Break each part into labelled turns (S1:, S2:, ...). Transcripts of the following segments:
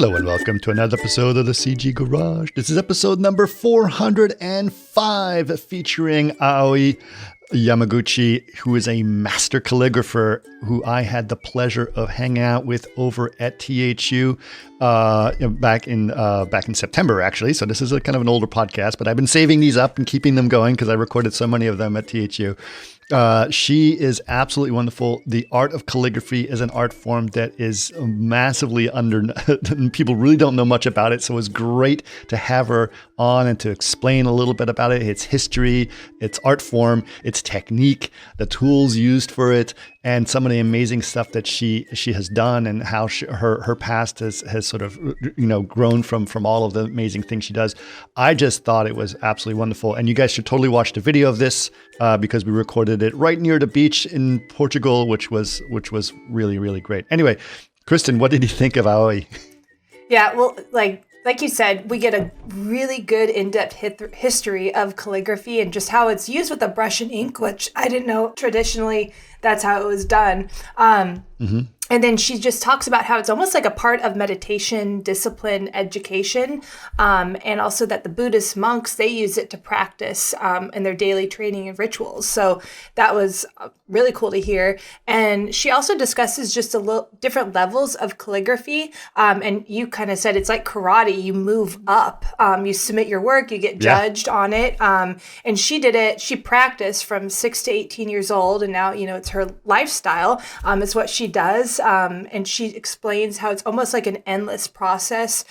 S1: Hello and welcome to another episode of the CG Garage. This is episode number 405 featuring Aoi Yamaguchi, who is a master calligrapher who I had the pleasure of hanging out with over at THU back in September, actually. So this is a kind of an older podcast, but I've been saving these up and keeping them going because I recorded so many of them at THU. She is absolutely wonderful. The art of calligraphy is an art form that is massively people really don't know much about it. So it was great to have her on and to explain a little bit about it, its history, its art form, its technique, the tools used for it, and some of the amazing stuff that she has done and how her past has sort of, grown from all of the amazing things she does. I just thought it was absolutely wonderful. And you guys should totally watch the video of this because we recorded it right near the beach in Portugal, which was really, really great. Anyway, Kristen, what did you think of Aoi?
S2: Yeah, well, like you said, we get a really good in-depth history of calligraphy and just how it's used with a brush and ink, which I didn't know traditionally that's how it was done. And then she just talks about how it's almost like a part of meditation, discipline, education, and also that the Buddhist monks, they use it to practice in their daily training and rituals. So that was really cool to hear. And she also discusses just a little different levels of calligraphy. And you kind of said it's like karate. You move up. You submit your work. You get judged on it. And she did it. She practiced from 6 to 18 years old. And now, it's her lifestyle. It's what she does. And she explains how it's almost like an endless process,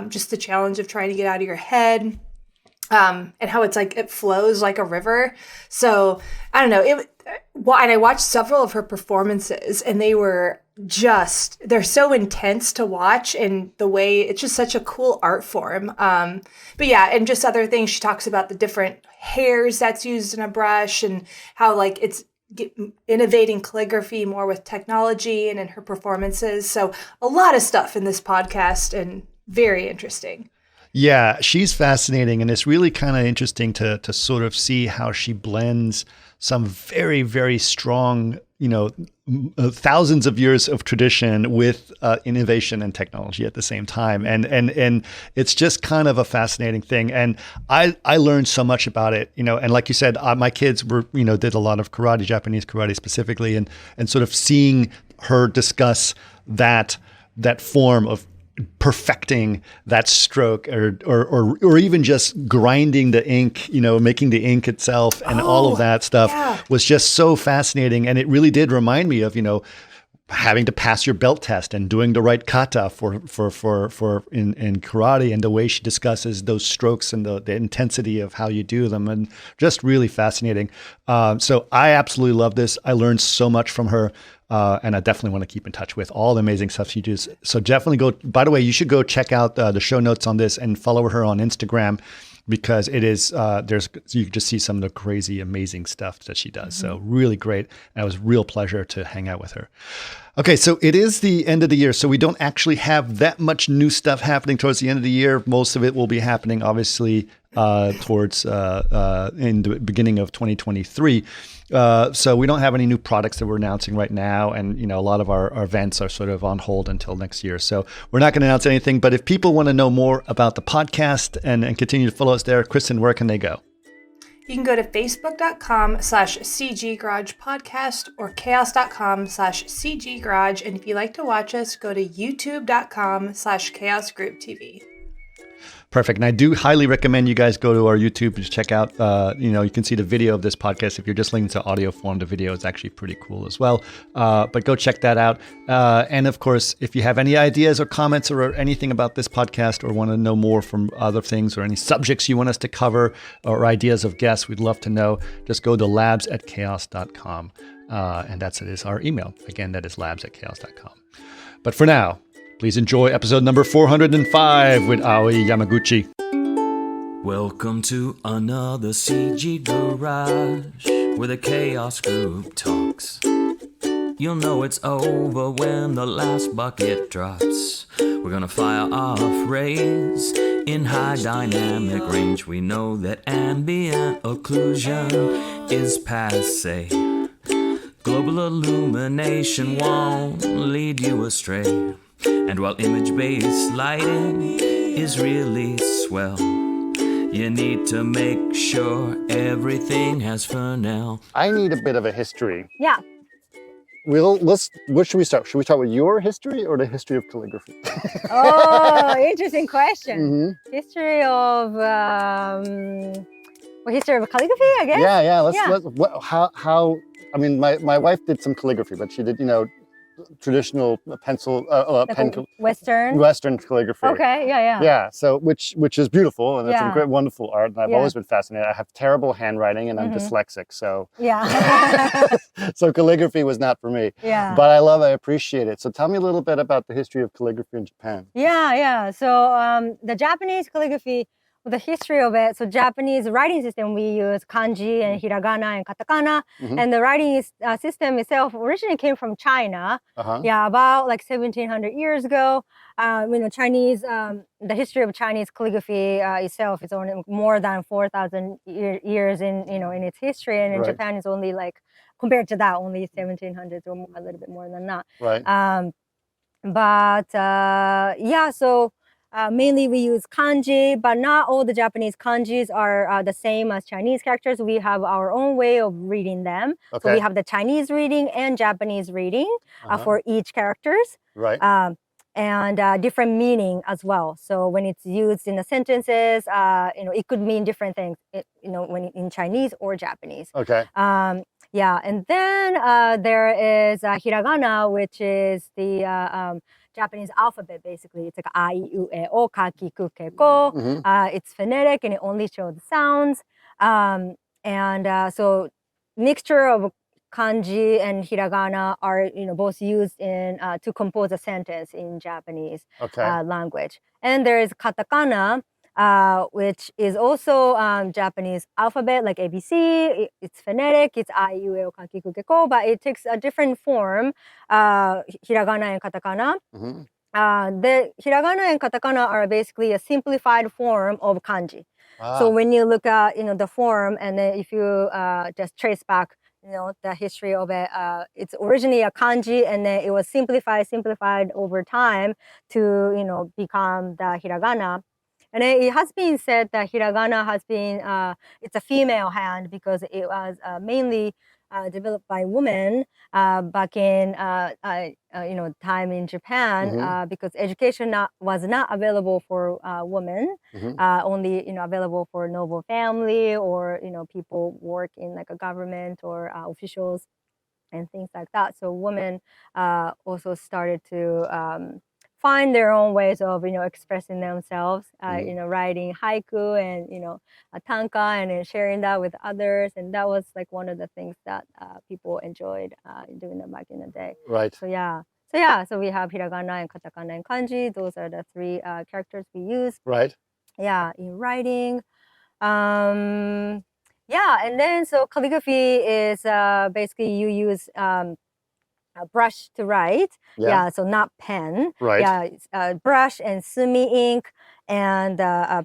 S2: just the challenge of trying to get out of your head, and how it's like it flows like a river. So I don't know. And I watched several of her performances, and they're so intense to watch, and the way it's just such a cool art form. But yeah, and just other things. She talks about the different hairs that's used in a brush and how like it's innovating calligraphy more with technology and in her performances. So a lot of stuff in this podcast and very interesting.
S1: Yeah, she's fascinating. And it's really kind of interesting to sort of see how she blends some very, very strong, thousands of years of tradition with innovation and technology at the same time. And it's just kind of a fascinating thing. And I learned so much about it, and like you said, my kids were, did a lot of karate, Japanese karate specifically, and sort of seeing her discuss that form of perfecting that stroke or even just grinding the ink, making the ink itself and all of that stuff was just so fascinating. And it really did remind me of, having to pass your belt test and doing the right kata for in karate, and the way she discusses those strokes and the intensity of how you do them, and just really fascinating. So I absolutely love this. I learned so much from her. And I definitely want to keep in touch with all the amazing stuff she does. So definitely go. By the way, you should go check out the show notes on this and follow her on Instagram, because it is you can just see some of the crazy, amazing stuff that she does. So really great. And it was a real pleasure to hang out with her. Okay, so it is the end of the year, so we don't actually have that much new stuff happening towards the end of the year. Most of it will be happening, obviously, towards in the beginning of 2023. So we don't have any new products that we're announcing right now. And, a lot of our events are sort of on hold until next year. So we're not going to announce anything. But if people want to know more about the podcast and continue to follow us there, Kristen, where can they go?
S2: You can go to facebook.com/CG Garage Podcast or chaos.com/CG Garage. And if you like to watch us, go to youtube.com/Chaos Group TV.
S1: Perfect. And I do highly recommend you guys go to our YouTube to check out, you can see the video of this podcast. If you're just listening to audio form, the video is actually pretty cool as well. But go check that out. And of course, if you have any ideas or comments or anything about this podcast, or want to know more from other things, or any subjects you want us to cover, or ideas of guests, we'd love to know. Just go to labs@chaos.com. And it is our email. Again, that is labs@chaos.com. But for now, please enjoy episode number 405 with Aoi Yamaguchi.
S3: Welcome to another CG Garage, where the Chaos Group talks. You'll know it's over when the last bucket drops. We're gonna fire off rays in high dynamic range. We know that ambient occlusion is passé. Global illumination won't lead you astray. And while image-based lighting is really swell, you need to make sure everything has Fresnel.
S1: I need a bit of a history.
S4: Yeah.
S1: What should we start? Should we start with your history or the history of calligraphy?
S4: Oh, interesting question.
S1: Mm-hmm.
S4: History of history of calligraphy, I guess.
S1: How? I mean, my wife did some calligraphy, but she did traditional pencil Western calligraphy.
S4: Okay, yeah.
S1: Yeah, so which is beautiful and it's a
S4: Yeah.
S1: great, wonderful art, and I've always been fascinated. I have terrible handwriting and I'm dyslexic, so
S4: Yeah.
S1: so calligraphy was not for me.
S4: Yeah.
S1: But I appreciate it. So tell me a little bit about the history of calligraphy in Japan.
S4: Yeah. So the Japanese calligraphy, the history of it. So Japanese writing system, we use kanji and hiragana and katakana, and the writing system itself originally came from China. Yeah, about like 1700 years ago. Chinese, the history of Chinese calligraphy itself is only more than 4,000 years in its history, and in Japan is only like compared to that only 1700s or a little bit more than that.
S1: Right.
S4: So mainly we use kanji, but not all the Japanese kanjis are the same as Chinese characters. We have our own way of reading them.
S1: Okay.
S4: So we have the Chinese reading and Japanese reading for each characters.
S1: Right.
S4: And different meaning as well. So when it's used in the sentences, it could mean different things, when in Chinese or Japanese.
S1: Okay.
S4: Yeah, and then there is hiragana, which is the Japanese alphabet, basically. It's like a, u, e, o, ka, ki, ku, ke, ko. It's phonetic and it only shows the sounds. So mixture of kanji and hiragana are both used in to compose a sentence in Japanese language. And there is katakana, which is also Japanese alphabet, like ABC. It's phonetic. It's I, U, E, O, Ka, Ki, Ku, Ke, Ko, but it takes a different form, hiragana and katakana. The hiragana and katakana are basically a simplified form of kanji. So when you look at the form, and then if you just trace back the history of it, it's originally a kanji, and then it was simplified over time to become the hiragana. And it has been said that hiragana has been it's a female hand because it was mainly developed by women back in time in Japan, because education was not available for women, only available for noble family or people work in like a government or officials and things like that. So women also started to find their own ways of expressing themselves, writing haiku and a tanka, and then sharing that with others, and that was like one of the things that people enjoyed doing them back in the day.
S1: Right.
S4: So we have hiragana and katakana and kanji. Those are the three characters we use.
S1: Right.
S4: Yeah, in writing. And then so calligraphy is basically you use a brush to write. Yeah, so not pen.
S1: Right.
S4: Yeah, it's brush and sumi ink and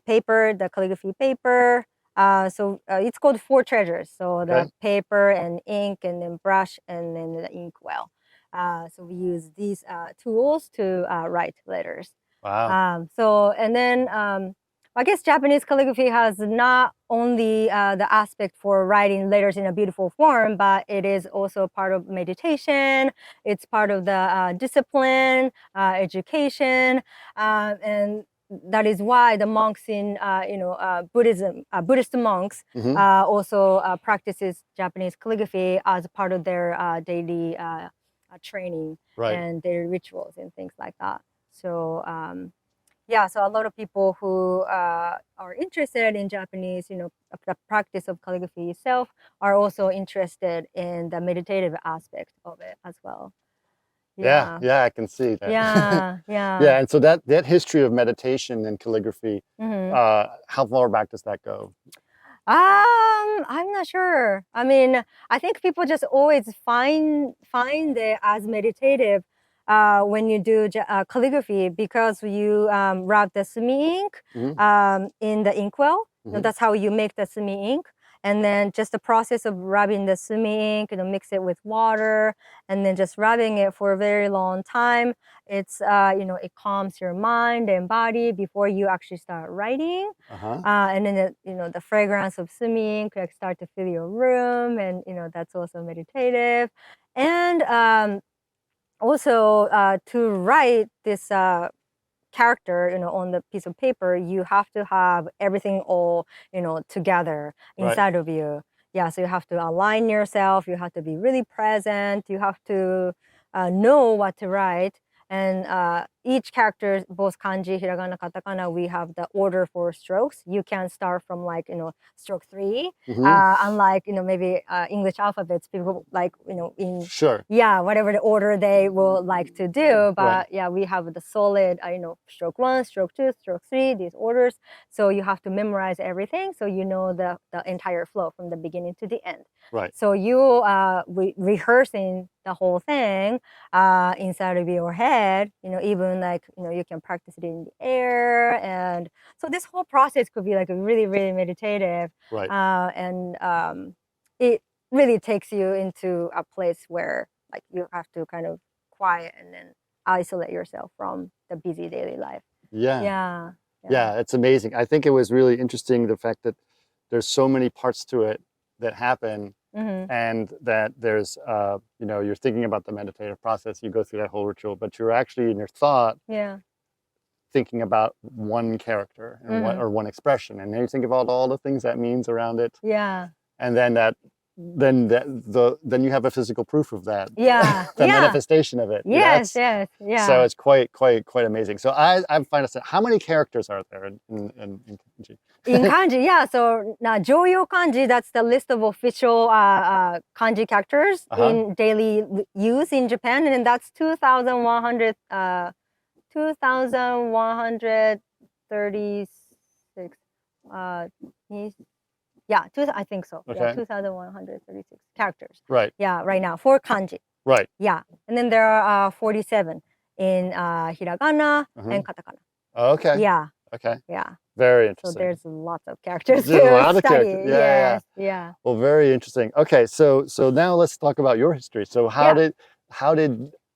S4: paper, the calligraphy paper. So it's called four treasures. So the paper and ink and then brush and then the ink well. So we use these tools to write letters.
S1: Wow.
S4: And then I guess Japanese calligraphy has not only the aspect for writing letters in a beautiful form, but it is also part of meditation. It's part of the discipline, education, and that is why the monks in Buddhism, Buddhist monks, also practices Japanese calligraphy as part of their daily training and their rituals and things like that. So. So a lot of people who are interested in Japanese, the practice of calligraphy itself, are also interested in the meditative aspect of it as well.
S1: Yeah, I can see that.
S4: Yeah.
S1: Yeah, and so that history of meditation and calligraphy, how far back does that go?
S4: I'm not sure. I mean, I think people just always find it as meditative when you do calligraphy, because you wrap the sumi ink in the inkwell. That's how you make the sumi ink. And then just the process of rubbing the sumi ink, mix it with water, and then just rubbing it for a very long time. It's, it calms your mind and body before you actually start writing. And then, the fragrance of sumi ink like start to fill your room, and, that's also meditative. And also to write this character, on the piece of paper, you have to have everything all, together inside of you. Yeah, so you have to align yourself. You have to be really present. You have to know what to write. And each character, both kanji, hiragana, katakana, we have the order for strokes. You can start from like, stroke 3. Unlike, maybe English alphabets, people like, in whatever the order they will like to do. But yeah, we have the solid, stroke 1, stroke 2, stroke 3, these orders. So you have to memorize everything. So you know the entire flow from the beginning to the end. So you rehearsing the whole thing inside of your head, even like, you can practice it in the air. And so this whole process could be like a really, really meditative. And it really takes you into a place where like you have to kind of quiet and then isolate yourself from the busy daily life.
S1: Yeah, it's amazing. I think it was really interesting, the fact that there's so many parts to it that happen. And that there's, you're thinking about the meditative process, you go through that whole ritual, but you're actually in your thought thinking about one character and or one expression. And then you think about all the things that means around it. And then then you have a physical proof of that. The manifestation of it.
S4: Yes.
S1: So it's quite amazing. So I find out, how many characters are there in kanji?
S4: In kanji, so now Joyo kanji, that's the list of official kanji characters in daily use in Japan, and that's 2,136. I think so. Yeah, 2,136 characters. Yeah, right now for kanji. Yeah, and then there are 47 in hiragana and katakana. Yeah. Very interesting. So there's lots of characters to study. Yeah.
S1: Well, very interesting. Okay, so now let's talk about your history. So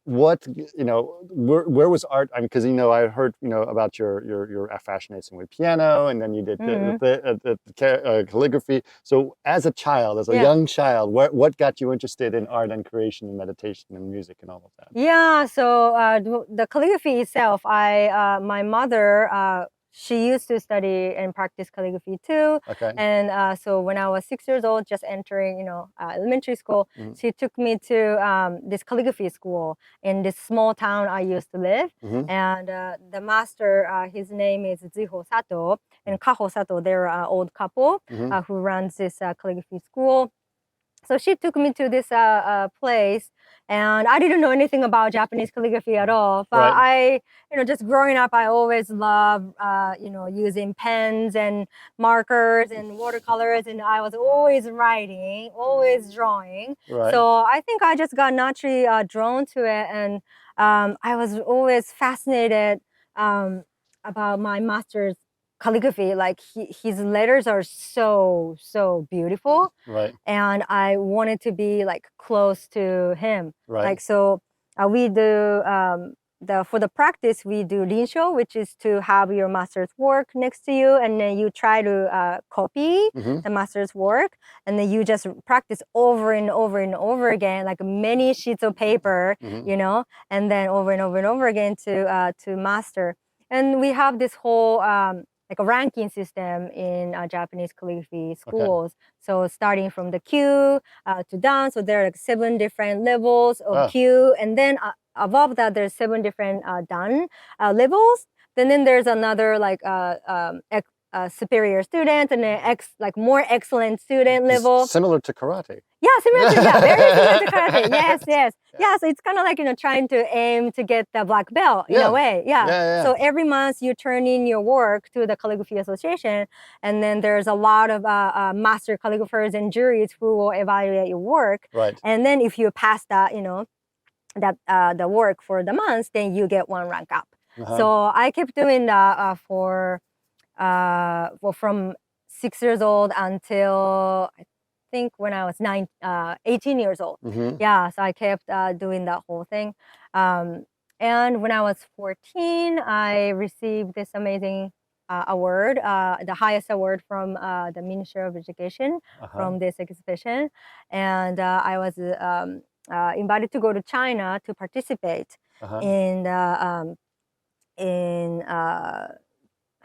S1: where was art? I mean, because I heard about your fascination with piano, and then you did the calligraphy. So as a child, as a young child, what got you interested in art and creation and meditation and music and all of that?
S4: Yeah. So the calligraphy itself, my mother. She used to study and practice calligraphy too. And so when I was 6 years old, just entering, elementary school, she took me to this calligraphy school in this small town I used to live. And the master, his name is Ziho Sato and Kaho Sato. They're an old couple who runs this calligraphy school. So she took me to this place, and I didn't know anything about Japanese calligraphy at all. But I, just growing up, I always loved, using pens and markers and watercolors, and I was always writing, always drawing. So I think I just got naturally drawn to it, and I was always fascinated about my master's calligraphy. Like his letters are so beautiful, and I wanted to be like close to him. Like so we do for the practice we do rinsho, which is to have your master's work next to you, and then you try to copy the master's work, and then you just practice over and over and over again, like many sheets of paper, and then over and over and over again to master. And we have this whole like a ranking system in Japanese calligraphy schools. So starting from the Q to down, so there are like 7 different levels of Q, and then above that there's 7 different dan levels. Then there's another like superior student and an more excellent student level.
S1: Similar to karate.
S4: Yeah, very similar to karate. Yes. Yeah, so it's kind of like, trying to aim to get the black belt in a way. Yeah. So every month you turn in your work to the Calligraphy Association, and then there's a lot of master calligraphers and juries who will evaluate your work. And then if you pass that, the work for the month, then you get 1 rank up. So I kept doing that from 6 years old until I think when I was 18 years old. Yeah, so I kept doing that whole thing. And when I was 14, I received this amazing award, the highest award from the Ministry of Education from this exhibition. And I was invited to go to China to participate in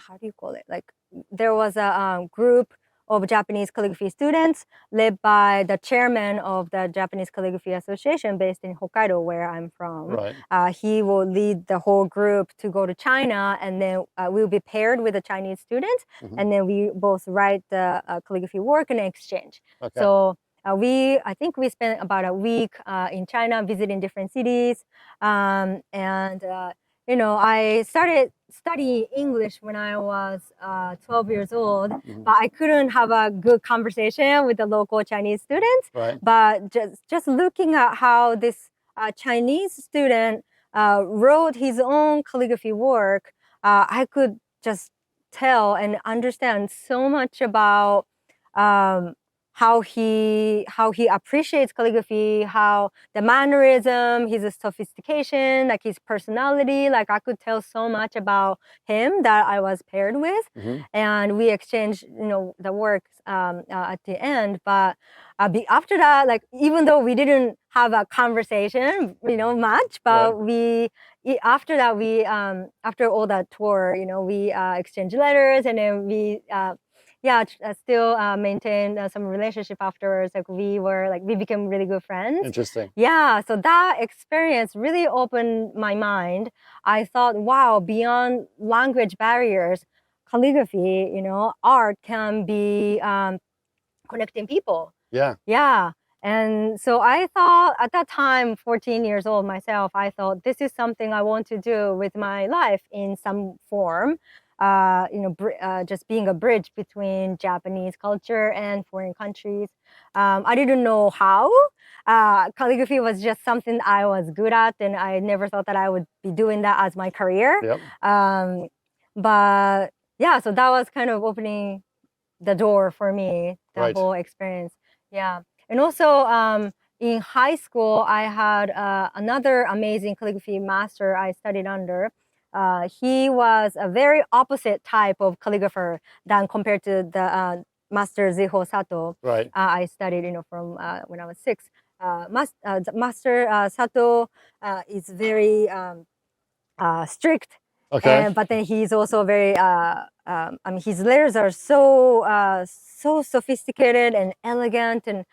S4: how do you call it? Like there was a group of Japanese calligraphy students led by the chairman of the Japanese Calligraphy Association based in Hokkaido, where I'm from.
S1: Right.
S4: He will lead the whole group to go to China, and then we'll be paired with a Chinese student, and then we both write the calligraphy work and exchange.
S1: Okay.
S4: So I think we spent about a week in China visiting different cities, and you know, I started studying English when I was 12 years old, but I couldn't have a good conversation with the local Chinese students.
S1: Right.
S4: But just looking at how this Chinese student wrote his own calligraphy work, I could just tell and understand so much about how he appreciates calligraphy, how the mannerism, his sophistication, like his personality. Like I could tell so much about him that I was paired with, and we exchanged, you know, the works at the end. But after that, like even though we didn't have a conversation, you know, much, but after that we after all that tour, you know, we exchanged letters, and then we still maintain some relationship afterwards. Like we became really good friends.
S1: Interesting.
S4: Yeah, so that experience really opened my mind. I thought, wow, beyond language barriers, calligraphy, you know, art can be connecting people.
S1: Yeah.
S4: Yeah. And so I thought at that time, 14 years old myself, I thought this is something I want to do with my life in some form. You know, just being a bridge between Japanese culture and foreign countries. I didn't know how. Calligraphy was just something I was good at, and I never thought that I would be doing that as my career.
S1: Yep.
S4: But yeah, so that was kind of opening the door for me, the whole experience. Yeah. And also in high school, I had another amazing calligraphy master I studied under. He was a very opposite type of calligrapher than compared to the Master Ziho Sato.
S1: Right.
S4: I studied, you know, from when I was 6. Master Sato is very strict.
S1: Okay.
S4: But then he's also very, I mean, his letters are so sophisticated and elegant, and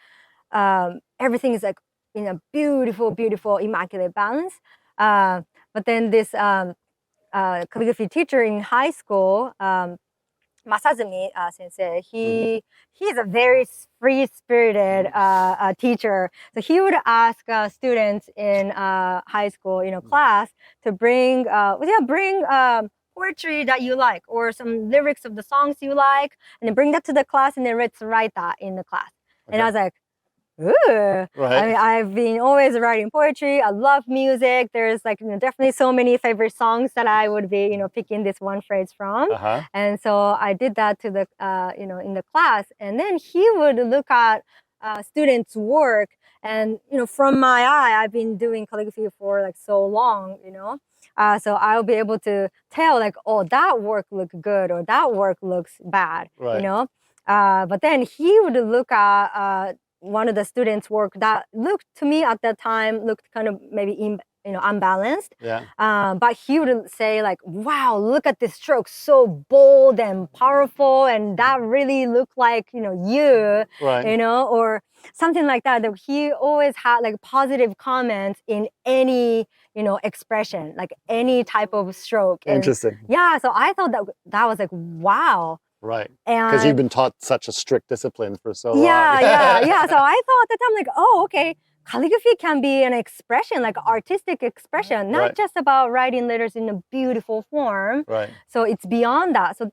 S4: everything is like in a beautiful, beautiful, immaculate balance. But then this calligraphy teacher in high school, Masazumi sensei, he's a very free-spirited teacher. So he would ask students in high school, you know, class to bring poetry that you like, or some lyrics of the songs you like, and then bring that to the class, and then let's write that in the class.
S1: Okay.
S4: And I was like, ooh.
S1: Right.
S4: I mean, I've been always writing poetry. I love music. There's like, you know, definitely so many favorite songs that I would be, you know, picking this one phrase from. And so I did that to the, you know, in the class. And then he would look at students' work, and, you know, from my eye, I've been doing calligraphy for like so long, you know. So I'll be able to tell like, oh, that work looks good, or that work looks bad, you know. But then he would look at one of the students' work that looked to me at that time looked kind of maybe unbalanced.
S1: Yeah.
S4: But he would say like, wow, look at this stroke, so bold and powerful, and that really looked like, you know, you, you know, or something like that. That he always had like positive comments in any, you know, expression, like any type of stroke.
S1: Interesting.
S4: And yeah, so I thought that was like, wow.
S1: Right. Because you've been taught such a strict discipline for so long.
S4: Yeah. So I thought at the time, like, oh, okay, calligraphy can be an expression, like artistic expression, not just about writing letters in a beautiful form.
S1: Right.
S4: So it's beyond that. So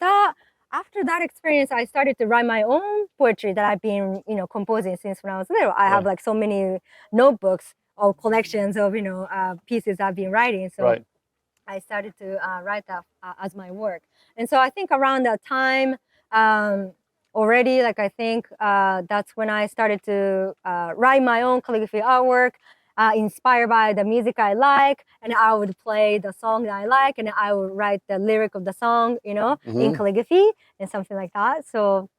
S4: after that experience, I started to write my own poetry that I've been, you know, composing since when I was little. I have like so many notebooks or collections of, you know, pieces I've been writing. So I started to write that as my work. And so I think around that time, already, like I think that's when I started to write my own calligraphy artwork, inspired by the music I like, and I would play the song that I like, and I would write the lyric of the song, in calligraphy and something like that. So,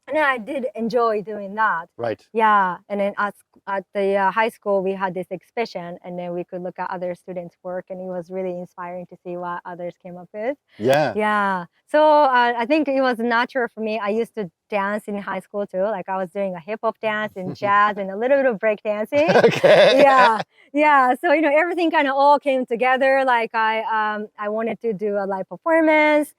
S4: and I did enjoy doing that.
S1: Right.
S4: Yeah, and then at the high school we had this exhibition, and then we could look at other students' work, and it was really inspiring to see what others came up with.
S1: Yeah.
S4: Yeah. So I think it was natural for me. I used to dance in high school too. Like I was doing a hip hop dance and jazz and a little bit of break dancing.
S1: Okay.
S4: Yeah. Yeah. So everything kind of all came together. Like I wanted to do a live performance,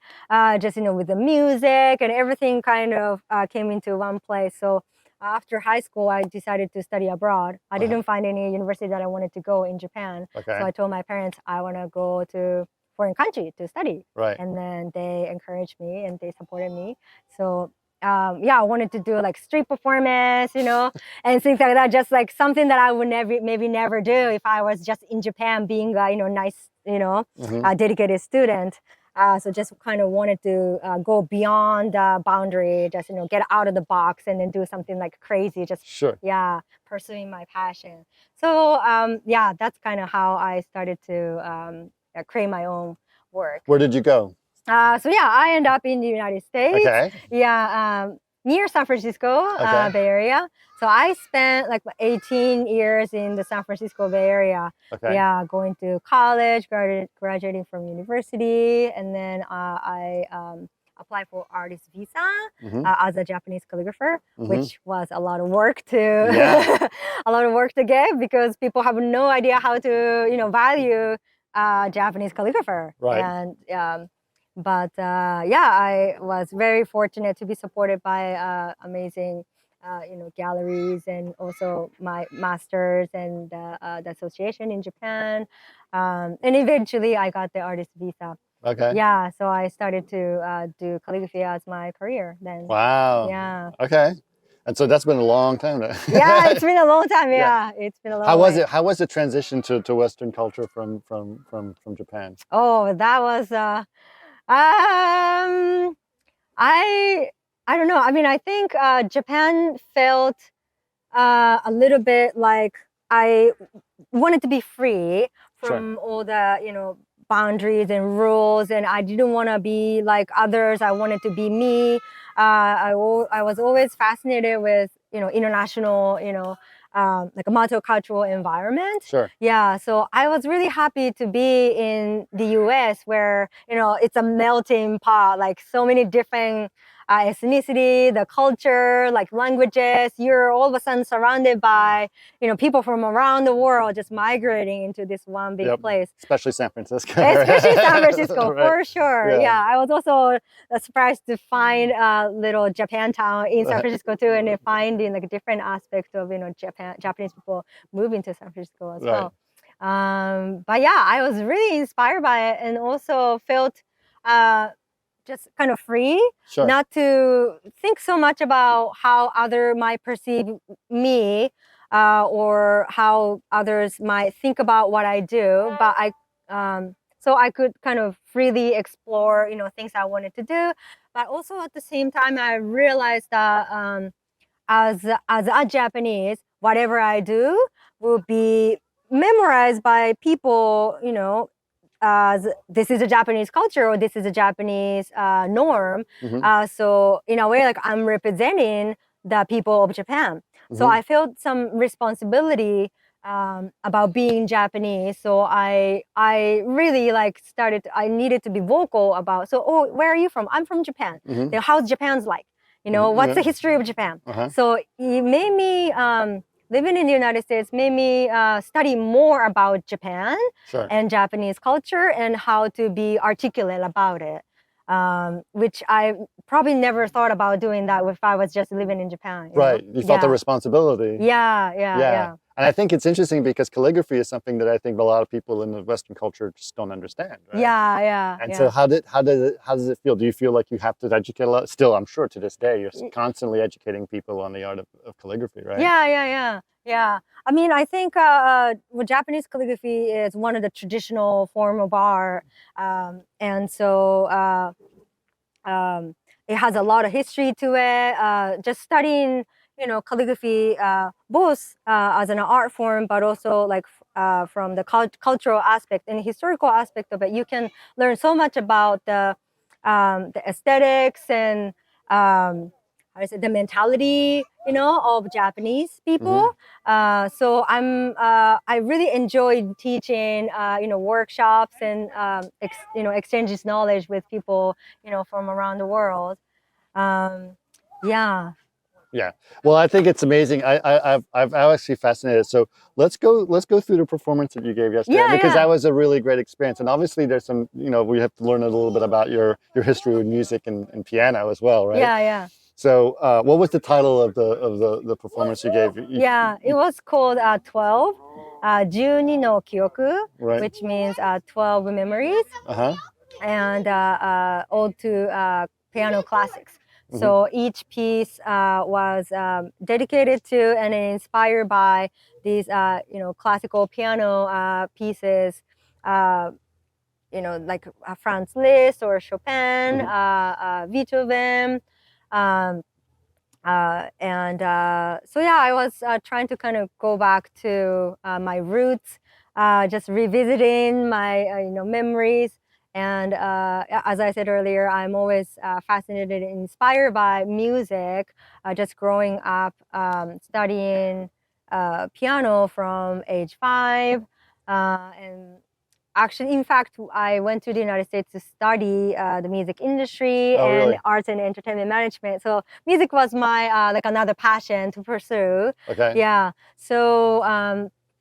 S4: just with the music, and everything kind of came into one place. So after high school, I decided to study abroad. I didn't find any university that I wanted to go in Japan.
S1: Okay.
S4: So I told my parents I want to go to foreign country to study.
S1: Right.
S4: And then they encouraged me and they supported me. So I wanted to do like street performance, and things like that. Just like something that I would maybe never do if I was just in Japan being a nice, dedicated student. So just kind of wanted to go beyond the boundary, just get out of the box and then do something like crazy. Just pursuing my passion. So that's kind of how I started to create my own work.
S1: Where did you go?
S4: I ended up in the United States.
S1: Okay.
S4: Yeah, near San Francisco, Bay Area. So I spent like 18 years in the San Francisco Bay Area.
S1: Okay.
S4: Yeah, going to college, graduating from university, and then I applied for artist visa as a Japanese calligrapher, which was a lot of work to a lot of work to get, because people have no idea how to value Japanese calligrapher.
S1: Right.
S4: And but I was very fortunate to be supported by amazing galleries, and also my masters and the association in Japan, and eventually I got the artist visa.
S1: Okay.
S4: Yeah, so I started to do calligraphy as my career then.
S1: Wow.
S4: Yeah.
S1: Okay. And so that's been a long time now.
S4: Yeah, it's been a long time. Yeah, it's been a long.
S1: How was it? How was the transition to Western culture from Japan?
S4: Oh, that was I don't know. I mean, I think Japan felt a little bit like I wanted to be free from all the boundaries and rules, and I didn't want to be like others. I wanted to be me. I was always fascinated with international like a multicultural environment.
S1: Sure.
S4: Yeah, so I was really happy to be in the US, where it's a melting pot, like so many different ethnicity, the culture, like languages. You're all of a sudden surrounded by people from around the world just migrating into this one big place.
S1: Especially San Francisco.
S4: Especially San Francisco,
S1: Right.
S4: for sure. Yeah, I was also surprised to find a little Japantown in San Francisco too, and finding like different aspects of Japanese people moving to San Francisco as well. But yeah, I was really inspired by it, and also felt just kind of free, not to think so much about how others might perceive me, or how others might think about what I do. But so I could kind of freely explore, things I wanted to do. But also at the same time, I realized that as a Japanese, whatever I do will be memorized by people, as this is a Japanese culture, or this is a Japanese norm. So in a way, like I'm representing the people of Japan. So I felt some responsibility about being Japanese. So I really I needed to be vocal about, so, where are you from? I'm from Japan. How's Japan's like? What's the history of Japan? So it made me, living in the United States made me study more about Japan and Japanese culture, and how to be articulate about it, which I probably never thought about doing that if I was just living in Japan.
S1: You felt the responsibility.
S4: Yeah.
S1: And I think it's interesting because calligraphy is something that I think a lot of people in the Western culture just don't understand. Right?
S4: Yeah.
S1: And so how does it feel? Do you feel like you have to educate a lot? Still, I'm sure to this day, you're constantly educating people on the art of calligraphy, right?
S4: Yeah. I mean, I think Japanese calligraphy is one of the traditional form of art, and so it has a lot of history to it. Just studying, calligraphy, both as an art form, but also like from the cultural aspect and historical aspect of it, you can learn so much about the aesthetics and how to say, the mentality, of Japanese people. So I really enjoyed teaching, workshops and exchanges knowledge with people, from around the world. Yeah.
S1: Yeah. Well, I think it's amazing. I'm actually fascinated. So let's go through the performance that you gave yesterday,
S4: Yeah,
S1: because
S4: yeah.
S1: that was a really great experience. And obviously there's some, we have to learn a little bit about your history with music and piano as well, right?
S4: Yeah, yeah.
S1: So what was the title of the performance you gave?
S4: Yeah, it was called 12, 12 no kyoku,
S1: Right.
S4: which means 12 memories,
S1: Uh-huh.
S4: and ode to piano classics. So each piece was dedicated to and inspired by these, classical piano pieces, like Franz Liszt or Chopin, Beethoven. Um, so yeah, I was trying to kind of go back to my roots, just revisiting my memories. And as I said earlier, I'm always fascinated and inspired by music. Just growing up, studying piano from age 5, and actually, in fact, I went to the United States to study the music industry
S1: Oh,
S4: and
S1: really?
S4: arts and entertainment management. So music was my like another passion to pursue.
S1: Okay.
S4: Yeah. So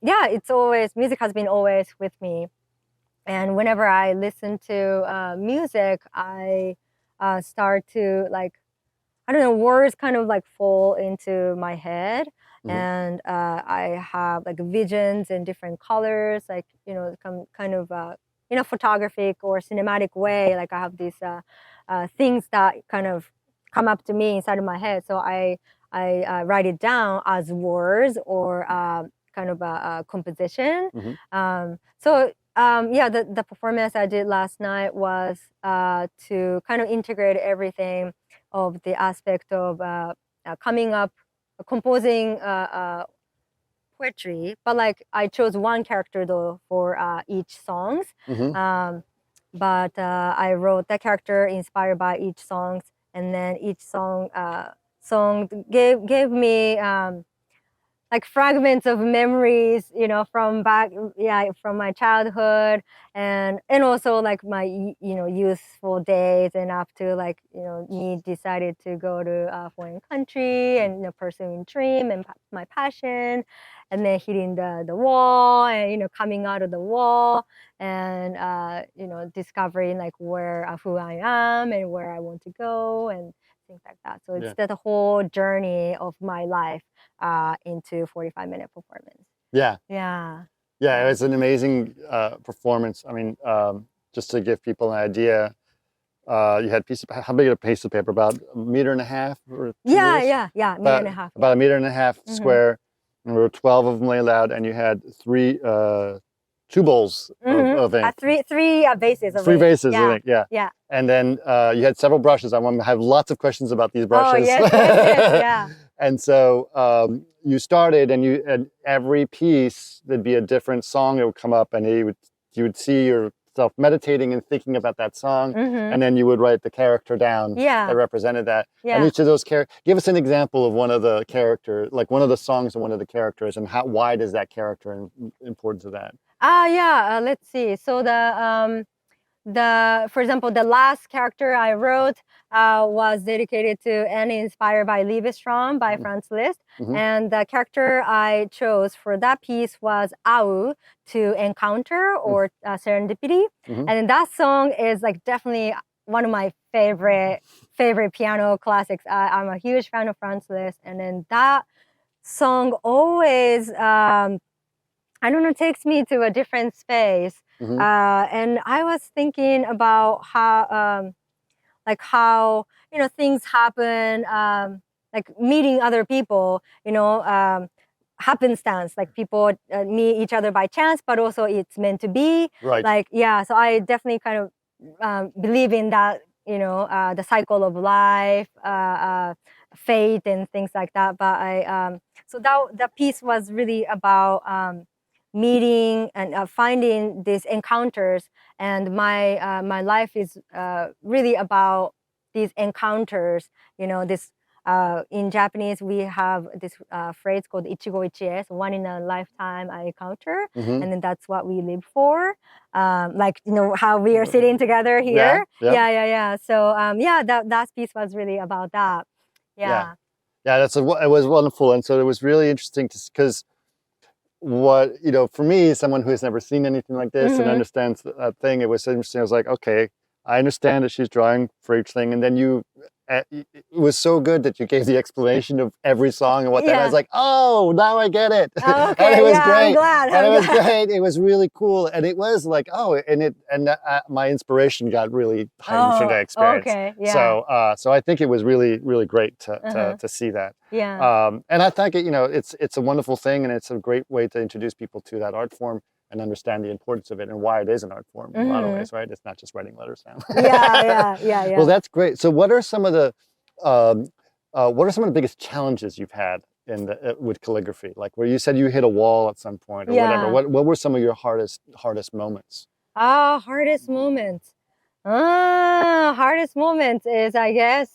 S4: yeah, it's always, music has been always with me. And whenever I listen to music, I start to like, I don't know, words kind of like fall into my head. And I have like visions in different colors, like, kind of, photographic or cinematic way. Like I have these things that kind of come up to me inside of my head. So I write it down as words or kind of a composition. Yeah, the performance I did last night was to kind of integrate everything of the aspect of coming up, composing poetry, but like I chose one character though for each songs. But I wrote that character inspired by each songs, and then each song gave me like fragments of memories, from back, yeah, from my childhood, and also like my, youthful days, and up to like, me decided to go to a foreign country and, pursuing dream and my passion, and then hitting the wall, and, coming out of the wall, and discovering like where, who I am and where I want to go and things like that. So it's the whole journey of my life into 45-minute performance.
S1: Yeah.
S4: Yeah.
S1: Yeah, it was an amazing performance. I mean, just to give people an idea, you had how big a piece of paper? About a meter and a half or 2 meters?
S4: Yeah, meter and a half.
S1: About a meter and a half square, and there were 12 of them laid out, and you had two bowls of ink.
S4: Three bases of
S1: Three
S4: ink.
S1: bases of ink, yeah.
S4: Yeah.
S1: And then you had several brushes. I have lots of questions about these brushes.
S4: Oh, yes, yeah.
S1: And so you started, and every piece, there'd be a different song that would come up, and you would see yourself meditating and thinking about that song, and then you would write the character down that represented that.
S4: Yeah.
S1: And each of those give us an example of one of the characters, like one of the songs of one of the characters, and why does that character important to that?
S4: Yeah. Let's see. So for example, the last character I wrote was dedicated to and inspired by Liebestraum by Franz Liszt. And the character I chose for that piece was Au, to encounter or serendipity. And that song is like definitely one of my favorite piano classics. I'm a huge fan of Franz Liszt. And then that song always, I don't know, takes me to a different space. And I was thinking about how, things happen, like meeting other people, happenstance, like people meet each other by chance, but also it's meant to be.
S1: Right.
S4: Like, yeah, so I definitely kind of believe in that the cycle of life, fate, and things like that. But so that piece was really about meeting and finding these encounters, and my life is really about these encounters. This in Japanese we have this phrase called ichigo ichie, so one in a lifetime encounter,
S1: Mm-hmm.
S4: and then that's what we live for. Like how we are sitting together here. Yeah. So that piece was really about that. Yeah.
S1: It was wonderful, and so it was really interesting because what for me, someone who has never seen anything like this and understands that thing, it was interesting. I was like, okay, I understand that she's drawing for each thing, and then it was so good that you gave the explanation of every song and what that. I was like, oh, now I get it.
S4: Oh, okay.
S1: And it was great.
S4: I'm glad.
S1: And it was great. It was really cool, and it was like, my inspiration got really heightened from that experience.
S4: Okay. Yeah.
S1: So I think it was really, really great to see that.
S4: Yeah.
S1: And I think it's a wonderful thing, and it's a great way to introduce people to that art form and understand the importance of it and why it is an art form in a lot of ways, right? It's not just writing letters down.
S4: Yeah.
S1: Well, that's great. So what are some of the biggest challenges you've had with calligraphy? Like where you said you hit a wall at some point or whatever. What were some of your hardest moments?
S4: Hardest moments. Hardest moments is, I guess,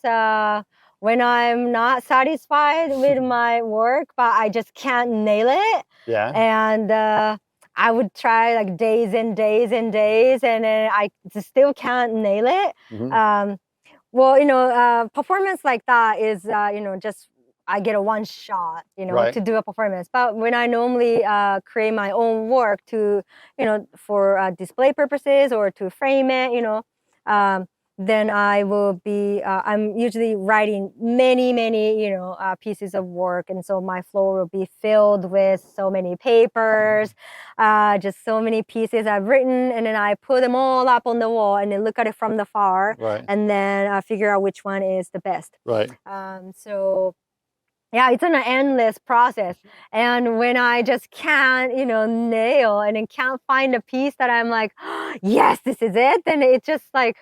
S4: when I'm not satisfied with my work, but I just can't nail it.
S1: Yeah.
S4: And I would try like days and days and days, and then I just still can't nail it. Well, performance like that is, just I get a one shot, to do a performance. But when I normally create my own work to, for display purposes or to frame it, then I will be, I'm usually writing many, pieces of work. And so my floor will be filled with so many papers, just so many pieces I've written. And then I put them all up on the wall and then look at it from the far.
S1: Right.
S4: And then figure out which one is the best.
S1: Right.
S4: So yeah, it's an endless process. And when I just can't, nail and then can't find a piece that I'm like, oh, yes, this is it, then it's just like,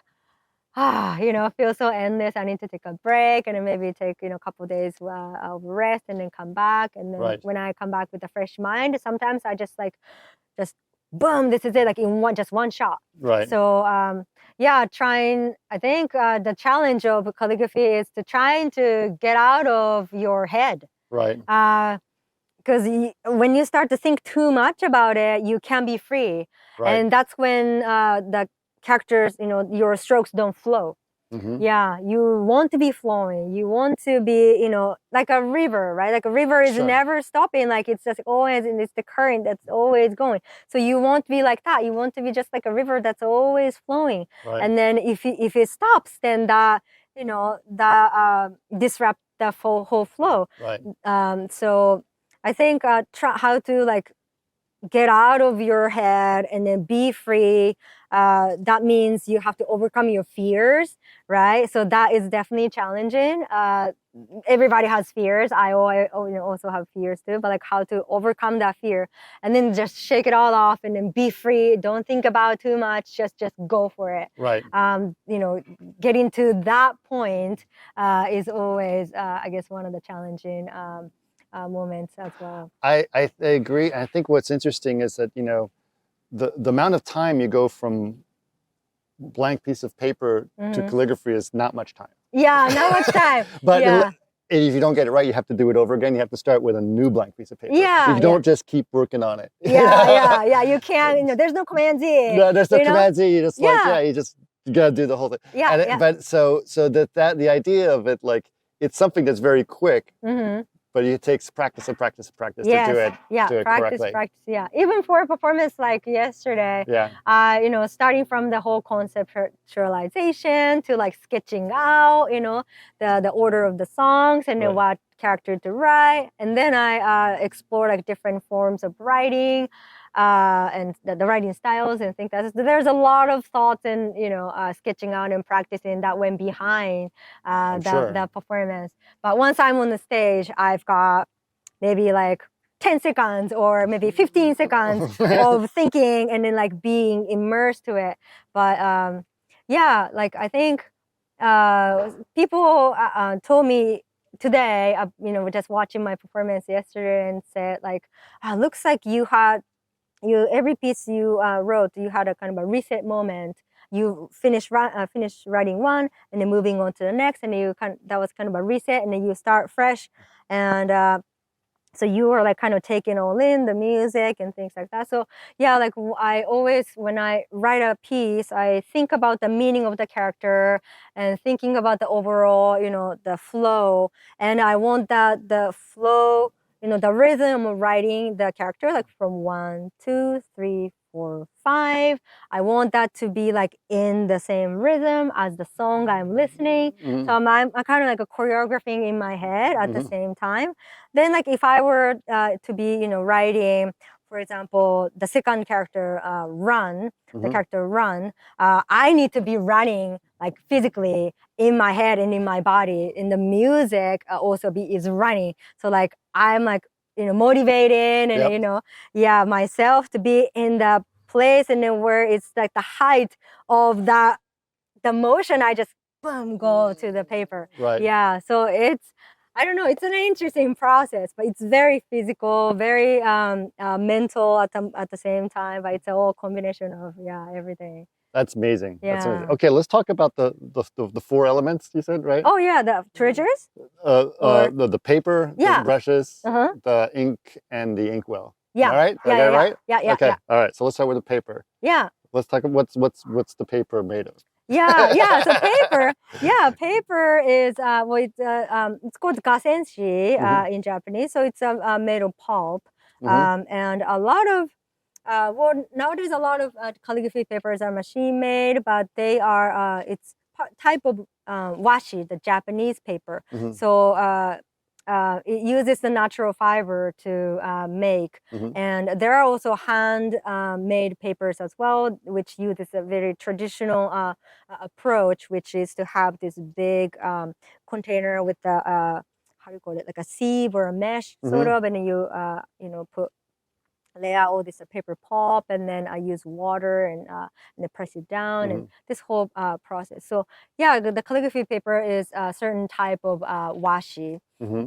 S4: feels so endless. I need to take a break and then maybe take, a couple of days of rest and then come back. And then when I come back with a fresh mind, sometimes I just boom, this is it, like in just one shot.
S1: Right.
S4: So trying, I think the challenge of calligraphy is to trying to get out of your head.
S1: Right.
S4: Because when you start to think too much about it, you can be free.
S1: Right.
S4: And that's when the characters, your strokes don't flow. Yeah, you want to be flowing. You want to be, like a river, right? Like a river is never stopping. Like it's just always, and it's the current that's always going. So you want to be like that. You want to be just like a river that's always flowing. Right. And then if it stops, then that, disrupt the whole flow.
S1: Right.
S4: So I think how to get out of your head and then be free. That means you have to overcome your fears, right? So that is definitely challenging. Everybody has fears. I also have fears too, but how to overcome that fear and then just shake it all off and then be free. Don't think about too much. Just go for it.
S1: Right.
S4: Getting to that point is always, I guess, one of the challenging moments as well.
S1: I agree. I think what's interesting is that the amount of time you go from blank piece of paper to calligraphy is not much time.
S4: Yeah, not much time.
S1: But if you don't get it right, you have to do it over again. You have to start with a new blank piece of paper.
S4: Yeah,
S1: you don't just keep working on it.
S4: Yeah. You can't. There's no command Z.
S1: No, there's no command Z. You just you gotta do the whole thing. But so that the idea of it, it's something that's very quick. But it takes practice and practice and practice to do it.
S4: Yeah,
S1: do it correctly.
S4: Practice. Yeah, even for a performance like yesterday.
S1: Yeah.
S4: Starting from the whole conceptualization to sketching out, the order of the songs and then what character to write, and then I explore different forms of writing. And the writing styles and things like that. There's a lot of thoughts and sketching out and practicing that went behind the performance. But once I'm on the stage, I've got maybe 10 seconds or maybe 15 seconds of thinking and then being immersed to it. But I think people told me today, just watching my performance yesterday, and said like, looks like every piece you wrote, you had a kind of a reset moment. You finish writing one, and then moving on to the next, and that was kind of a reset, and then you start fresh, and so you were like kind of taking all in the music and things like that. So yeah, like I always, when I write a piece, I think about the meaning of the character and thinking about the overall, the flow. And I want that the flow, the rhythm of writing the character, like from 1, 2, 3, 4, 5. I want that to be like in the same rhythm as the song I'm listening. So I'm kind of like a choreographing in my head at the same time. Then, like if I were to be, writing, for example, the second character, Run, the character Run, I need to be running like physically in my head and in my body. And the music also is running. So like I'm like, motivated and, myself to be in the place, and then where it's like the height of the motion, I just boom, go to the paper.
S1: Right.
S4: Yeah. So I don't know, it's an interesting process, but it's very physical, very mental at the same time, but it's a whole combination of, everything.
S1: That's amazing.
S4: Yeah.
S1: That's amazing. Okay, let's talk about the 4 elements you said, right?
S4: Oh yeah, the treasures?
S1: The paper,
S4: Yeah.
S1: the brushes,
S4: Uh-huh.
S1: the ink, and the inkwell.
S4: Yeah.
S1: All right?
S4: Yeah,
S1: I got it
S4: yeah,
S1: right?
S4: yeah.
S1: Okay.
S4: Yeah.
S1: All right. So let's start with the paper.
S4: Yeah.
S1: Let's talk what's the paper made of?
S4: Yeah. So paper is it's called gasenshi in Japanese. So it's made of pulp, and a lot of nowadays a lot of calligraphy papers are machine made, but they are it's type of washi, the Japanese paper. So it uses the natural fiber to make. And there are also hand made papers as well, which uses a very traditional approach, which is to have this big container with the how do you call it, like a sieve or a mesh sort of, and then you lay out all this paper pulp, and then I use water and then press it down, and this whole process. So yeah, the calligraphy paper is a certain type of washi.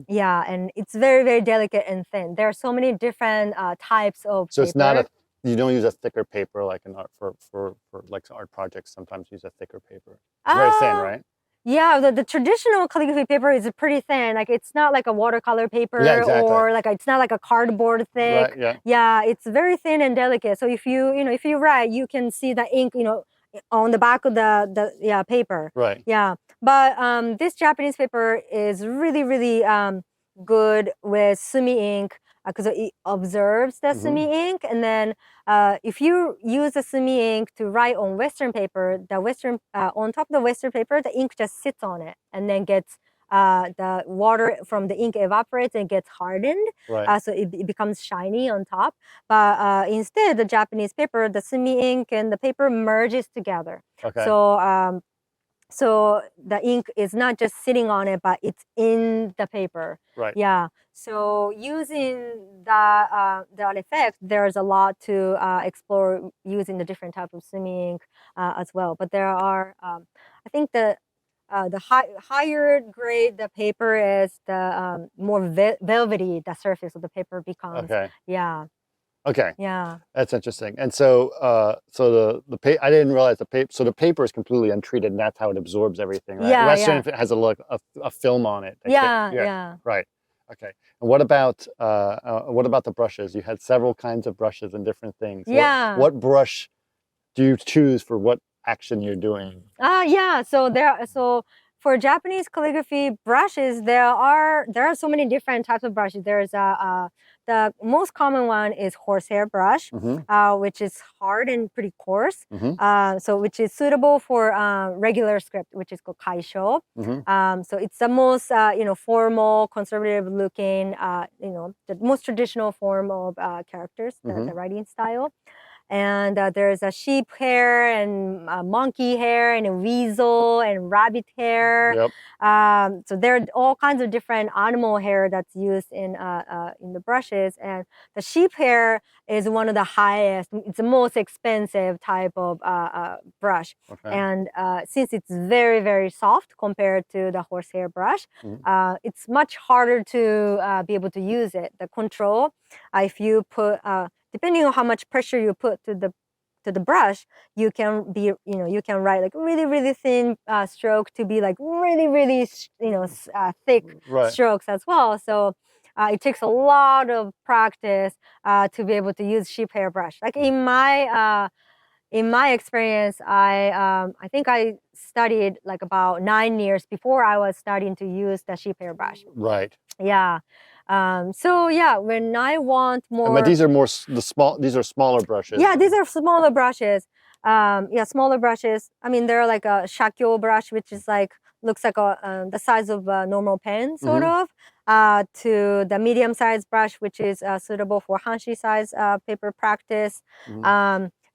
S4: Yeah, and it's very, very delicate and thin. There are so many different types of
S1: So
S4: paper.
S1: it's not you don't use a thicker paper like an art for like art projects. Sometimes use a thicker paper. It's very thin, right?
S4: Yeah, the traditional calligraphy paper is pretty thin. Like it's not like a watercolor paper,
S1: Yeah, exactly.
S4: or like it's not like a cardboard thick.
S1: Right, yeah.
S4: Yeah, it's very thin and delicate. So if you write, you can see the ink, on the back of the paper.
S1: Right.
S4: Yeah, but this Japanese paper is really, really good with sumi ink, because it observes the sumi ink, and then if you use the sumi ink to write on Western paper, on top of the Western paper, the ink just sits on it, and then gets the water from the ink evaporates and gets hardened.
S1: Right.
S4: So it becomes shiny on top. But instead, the Japanese paper, the sumi ink and the paper merges together.
S1: Okay.
S4: So the ink is not just sitting on it, but it's in the paper.
S1: Right.
S4: Yeah. So using that effect, there's a lot to explore using the different type of sumi ink as well. But there are, I think the higher grade the paper is, the more velvety the surface of the paper becomes.
S1: Okay.
S4: Yeah.
S1: Okay.
S4: Yeah.
S1: That's interesting. And so, I didn't realize the paper. So the paper is completely untreated, and that's how it absorbs everything, right?
S4: Yeah,
S1: Western
S4: yeah.
S1: has a film on it.
S4: Yeah.
S1: Right. Okay. And what about the brushes? You had several kinds of brushes and different things.
S4: Yeah.
S1: What brush do you choose for what action you're doing?
S4: Yeah. So for Japanese calligraphy brushes, there are so many different types of brushes. There's the most common one is horsehair brush, which is hard and pretty coarse. So which is suitable for regular script, which is called kaisho. So it's the most formal, conservative looking, the most traditional form of characters, the writing style. and there's a sheep hair and a monkey hair and a weasel and rabbit hair.
S1: Yep.
S4: So there are all kinds of different animal hair that's used in the brushes, and the sheep hair is one of the highest. It's the most expensive type of brush, and since it's very, very soft compared to the horsehair brush, it's much harder to be able to use it. The control, if you put, depending on how much pressure you put to the brush, you can you can write like really, really thin stroke to be like really, really thick strokes as well. So it takes a lot of practice to be able to use sheep hair brush. Like in my experience, I think I studied like about 9 years before I was starting to use the sheep hair brush.
S1: Right.
S4: Yeah. So yeah, when I want more,
S1: but these are these are smaller brushes.
S4: Yeah, these are smaller brushes. Yeah, smaller brushes. I mean, they're like a shakyo brush, which is like looks like the size of a normal pen, sort of, to the medium-sized brush, which is suitable for hanshi size paper practice.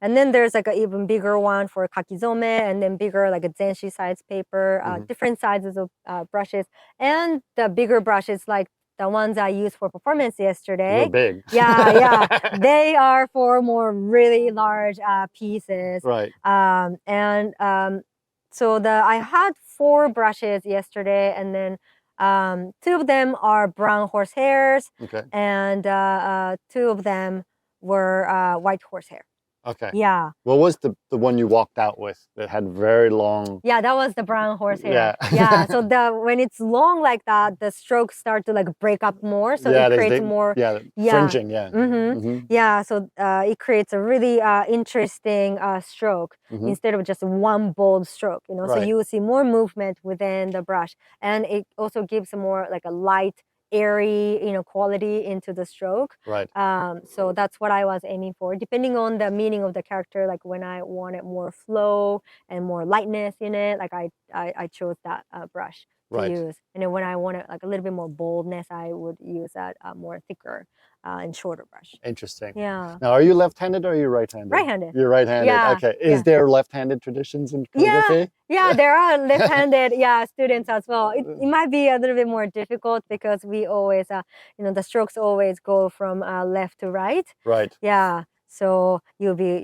S4: And then there's like an even bigger one for kakizome, and then bigger like a zenshi size paper. Different sizes of brushes, and the bigger brushes like the ones I used for performance yesterday.
S1: They're big.
S4: Yeah. They are for more really large pieces.
S1: Right.
S4: So I had 4 brushes yesterday, and then 2 of them are brown horsehairs, and 2 of them were white horsehair.
S1: Okay.
S4: Yeah.
S1: What was the one you walked out with that had very long?
S4: Yeah, that was the brown horsehair. Yeah. So when it's long like that, the strokes start to like break up more. So it creates more.
S1: Yeah, fringing. Yeah.
S4: Yeah. So it creates a really interesting stroke instead of just one bold stroke. So you will see more movement within the brush, and it also gives more like a light, airy quality into the stroke.
S1: Right.
S4: So that's what I was aiming for, depending on the meaning of the character. Like when I wanted more flow and more lightness in it, like I chose that brush to use. And then when I wanted like a little bit more boldness, I would use that more thicker and shorter brush.
S1: Interesting.
S4: Yeah.
S1: Now, are you left-handed or are you right-handed?
S4: Right-handed.
S1: You're right-handed.
S4: Yeah.
S1: Okay. Is there left-handed traditions in calligraphy?
S4: Yeah, there are left-handed students as well. It might be a little bit more difficult because we always the strokes always go from left to right.
S1: Right.
S4: Yeah. So you'll be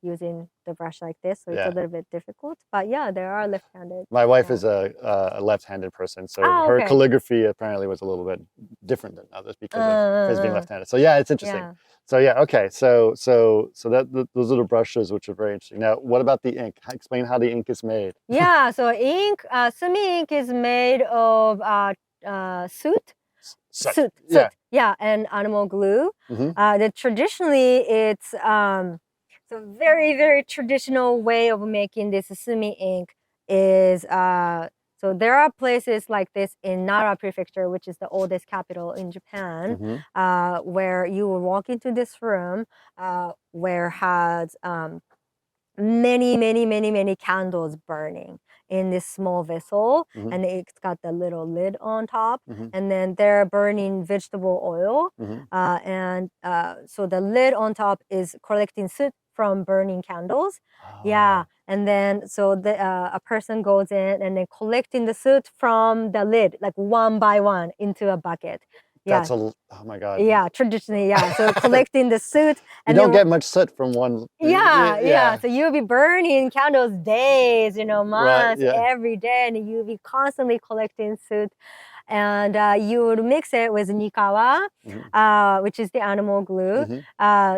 S4: using the brush like this, so it's a little bit difficult. But yeah, there are left-handed.
S1: My wife is a left-handed person, so her calligraphy apparently was a little bit different than others because of being left-handed. So yeah, it's interesting.
S4: Yeah.
S1: So yeah, okay. So those little brushes, which are very interesting. Now, what about the ink? Explain how the ink is made.
S4: Yeah. So ink, sumi ink is made of soot. Soot. Yeah, and animal glue. Traditionally, it's so very, very traditional way of making this sumi ink is so there are places like this in Nara Prefecture, which is the oldest capital in Japan, where you will walk into this room where has many candles burning in this small vessel, and it's got the little lid on top, and then they're burning vegetable oil, and so the lid on top is collecting soot from burning candles. Yeah, and then so a person goes in and then collecting the soot from the lid like one by one into a bucket.
S1: That's oh my God.
S4: Yeah, traditionally, yeah. So collecting the soot.
S1: And you don't get much soot from one.
S4: Yeah. So you'll be burning candles days, months, every day, and you'll be constantly collecting soot. And you would mix it with nikawa, which is the animal glue.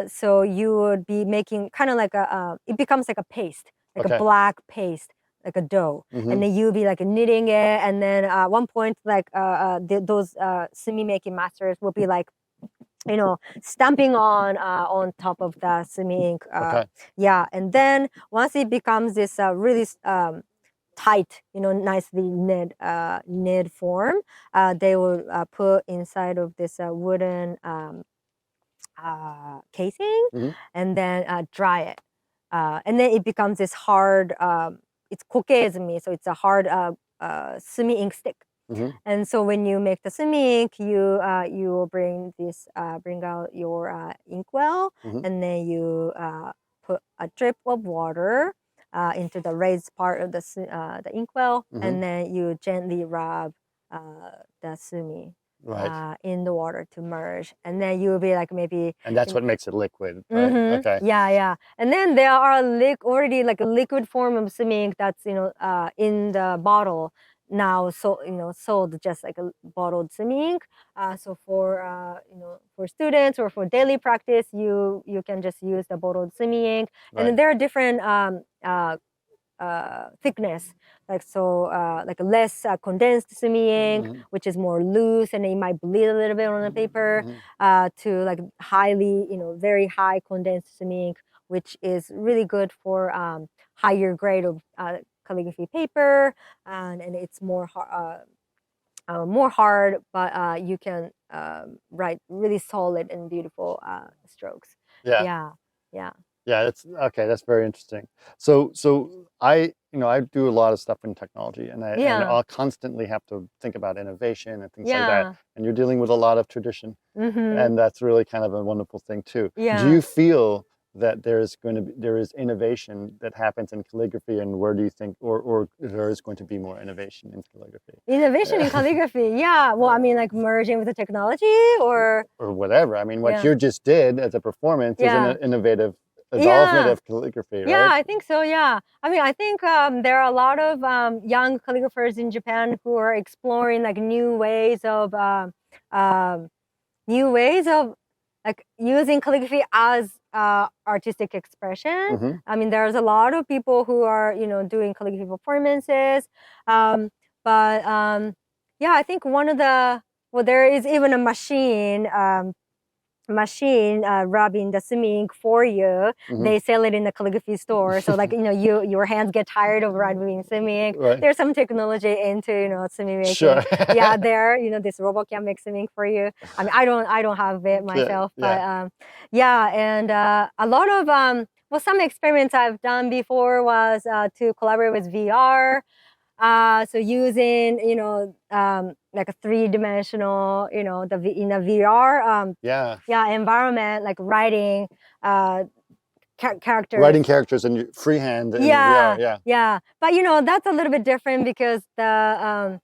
S4: So you would be making kind of like it becomes like a paste, like a black paste, like a dough, and then you'll be like knitting it, and then at one point like those sumi making masters will be like stamping on top of the sumi ink. Yeah, and then once it becomes this really tight, nicely knit form, they will put inside of this wooden casing, and then dry it, and then it becomes this hard. It's kokeizumi, so it's a hard sumi ink stick. And so when you make the sumi ink, you will bring out your inkwell, and then you put a drip of water into the raised part of the inkwell, and then you gently rub the sumi in the water to merge, and then you'll be like maybe.
S1: And that's what makes it liquid, right? Okay.
S4: Yeah. And then there are already like a liquid form of sumi ink that's in the bottle now, so sold just like a bottled sumi ink. So for for students or for daily practice, you can just use the bottled sumi ink, and then there are different thickness, like like less condensed sumi ink, which is more loose and it might bleed a little bit on the paper, to like highly, very high condensed sumi ink, which is really good for higher grade of calligraphy paper, and it's more hard, but you can write really solid and beautiful strokes. Yeah.
S1: Yeah, that's okay. That's very interesting. So I do a lot of stuff in technology, and I'll constantly have to think about innovation and things like that. And you're dealing with a lot of tradition, and that's really kind of a wonderful thing too. Do you feel that there is innovation that happens in calligraphy, and where do you think, or there is going to be more innovation in calligraphy?
S4: Innovation in calligraphy, yeah. Well, I mean, like merging with the technology, or
S1: whatever. I mean, what you just did as a performance is an innovative evolvement of calligraphy, right?
S4: Yeah, I think so. Yeah, I mean, I think there are a lot of young calligraphers in Japan who are exploring like new ways of like using calligraphy as artistic expression. I mean, there's a lot of people who are doing calligraphy performances, but yeah, I think there is even a machine rubbing the sumi ink for you. They sell it in the calligraphy store, so like your hands get tired of rubbing sumi ink. There's some technology into sumi making.
S1: Sure.
S4: Yeah, this robot can make sumi ink for you. I mean, I don't have it myself, but yeah, and a lot of some experiments I've done before was to collaborate with VR. So using like a three-dimensional in a VR environment, like writing characters.
S1: Writing characters in freehand in VR,
S4: but that's a little bit different because the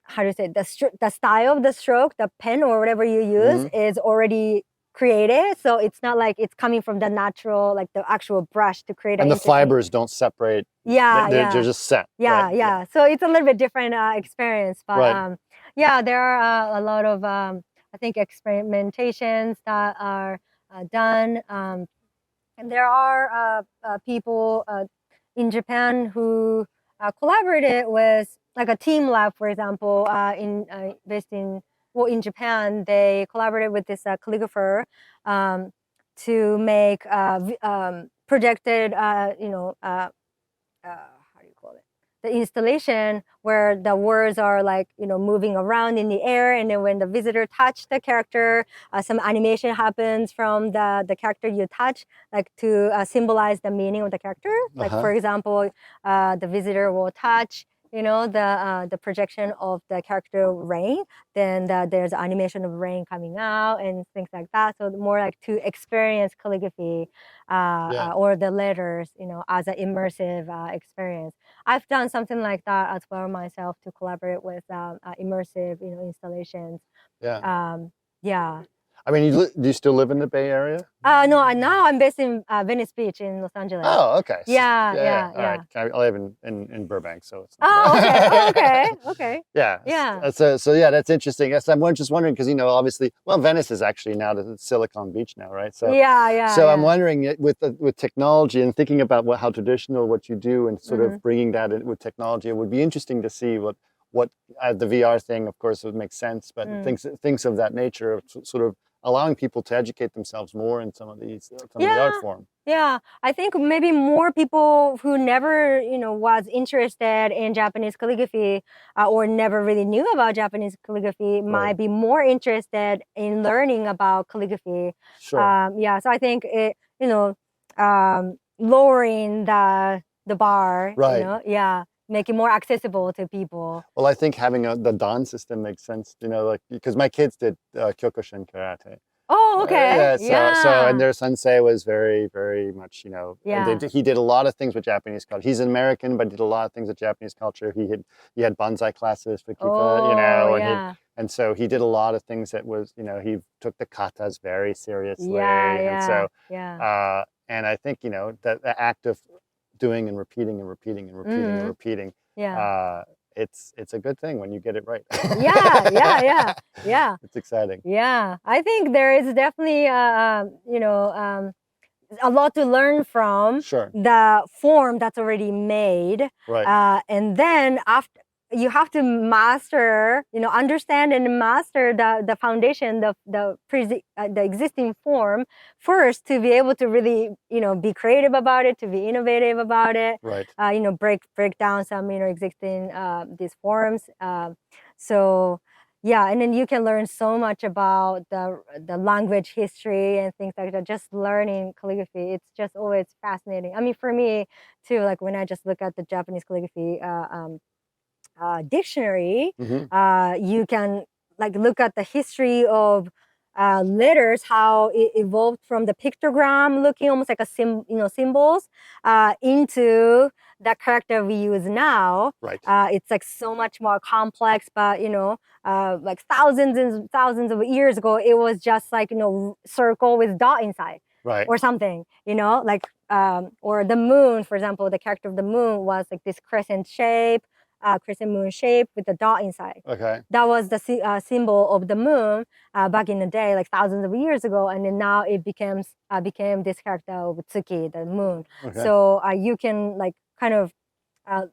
S4: how do you say, the style of the stroke, the pen or whatever you use is already created, so it's not like it's coming from the natural, like the actual brush to create.
S1: And the fibers don't separate. They're just set.
S4: So it's a little bit different experience, but there are a lot of I think experimentations that are done, and there are people in Japan who collaborated with like a team lab, for example, in Japan. They collaborated with this calligrapher to make projected, how do you call it? The installation where the words are like, moving around in the air, and then when the visitor touch the character, some animation happens from the character you touch, like to symbolize the meaning of the character. Like for example, the visitor will touch the projection of the character rain, then there's animation of rain coming out and things like that. So more like to experience calligraphy or the letters, as an immersive experience. I've done something like that as well myself, to collaborate with immersive, installations. Yeah.
S1: I mean, do you still live in the Bay Area?
S4: No, now I'm based in Venice Beach in Los Angeles.
S1: Oh, okay.
S4: Yeah.
S1: All right. I live in Burbank, so it's.
S4: Okay.
S1: Yeah. So that's interesting. Yes, I'm just wondering because obviously, well, Venice is actually now the Silicon Beach now, right? So So I'm wondering with technology and thinking about how traditional what you do and sort of bringing that in with technology, it would be interesting to see what the VR thing, of course, would make sense, but things of that nature of sort of allowing people to educate themselves more in some of the art form.
S4: Yeah, I think maybe more people who never, was interested in Japanese calligraphy or never really knew about Japanese calligraphy might be more interested in learning about calligraphy.
S1: Sure.
S4: So I think it, lowering the bar, make it more accessible to people.
S1: Well, I think having the Dan system makes sense, like because my kids did Kyokushin karate.
S4: Oh, okay.
S5: So and their sensei was very, very much, you know, he did a lot of things with Japanese culture. He's an American, but did a lot of things with Japanese culture. He had bonsai classes for Kifa, you know, and so he did a lot of things that was, you know, he took the katas very seriously. And so, and I think, you know, that the act of doing and repeating and repeating and repeating and repeating, it's a good thing when you get it right.
S4: Yeah.
S5: It's exciting.
S4: Yeah, I think there is definitely, you know, a lot to learn from the form that's already made.
S5: Right.
S4: And then after, you have to master, you know, understand and master the foundation, the existing form first, to be able to really, you know, be creative about it, to be innovative about it.
S5: Right.
S4: You know, break down some, you know, existing these forms. So yeah, and then you can learn so much about the language history and things like that. Just learning calligraphy, it's just always fascinating. I mean, for me too, like when I just look at the Japanese calligraphy dictionary, you can like look at the history of letters, how it evolved from the pictogram looking almost like a symbols into the character we use now.
S5: Right.
S4: It's like so much more complex, but you know, like thousands and thousands of years ago, it was just like, you know, circle with dot inside.
S5: Right.
S4: Or something, you know, like or the moon, for example, the character of the moon was like this crescent moon shape with the dot inside.
S5: Okay.
S4: That was the symbol of the moon back in the day, like thousands of years ago, and then now it became this character of Tsuki, the moon.
S5: Okay.
S4: So you can like kind of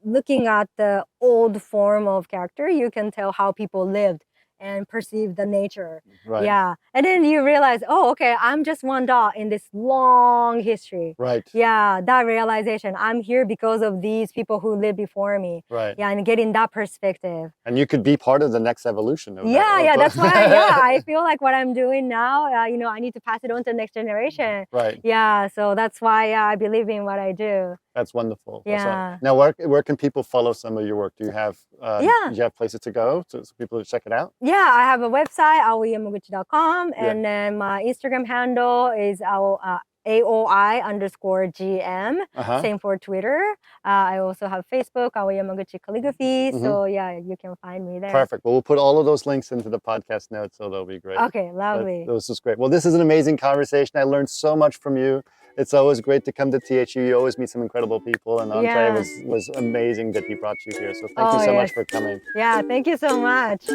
S4: looking at the old form of character, you can tell how people lived and perceive the nature.
S5: Right.
S4: Yeah. And then you realize, oh, okay, I'm just one dot in this long history.
S5: Right.
S4: Yeah, that realization. I'm here because of these people who lived before me.
S5: Right.
S4: Yeah, and getting that perspective.
S5: And you could be part of the next evolution of that.
S4: Yeah, that's why, I feel like what I'm doing now, you know, I need to pass it on to the next generation.
S5: Right.
S4: Yeah, so that's why I believe in what I do.
S5: That's wonderful.
S4: Yeah.
S5: Now, where can people follow some of your work? Do you have places to go so people to check it out?
S2: Yeah, I have a website, aoiyamaguchi.com, and then my Instagram handle is AOI_GM. Same for Twitter. I also have Facebook, Aoi Yamaguchi Calligraphy. So yeah, you can find me there.
S5: Perfect. Well, we'll put all of those links into the podcast notes, so they'll be great.
S2: Okay, lovely.
S5: This is great. Well, this is an amazing conversation. I learned so much from you. It's always great to come to THU. You always meet some incredible people, and Andre was amazing that he brought you here. So thank you so much for coming.
S2: Yeah, thank you so much.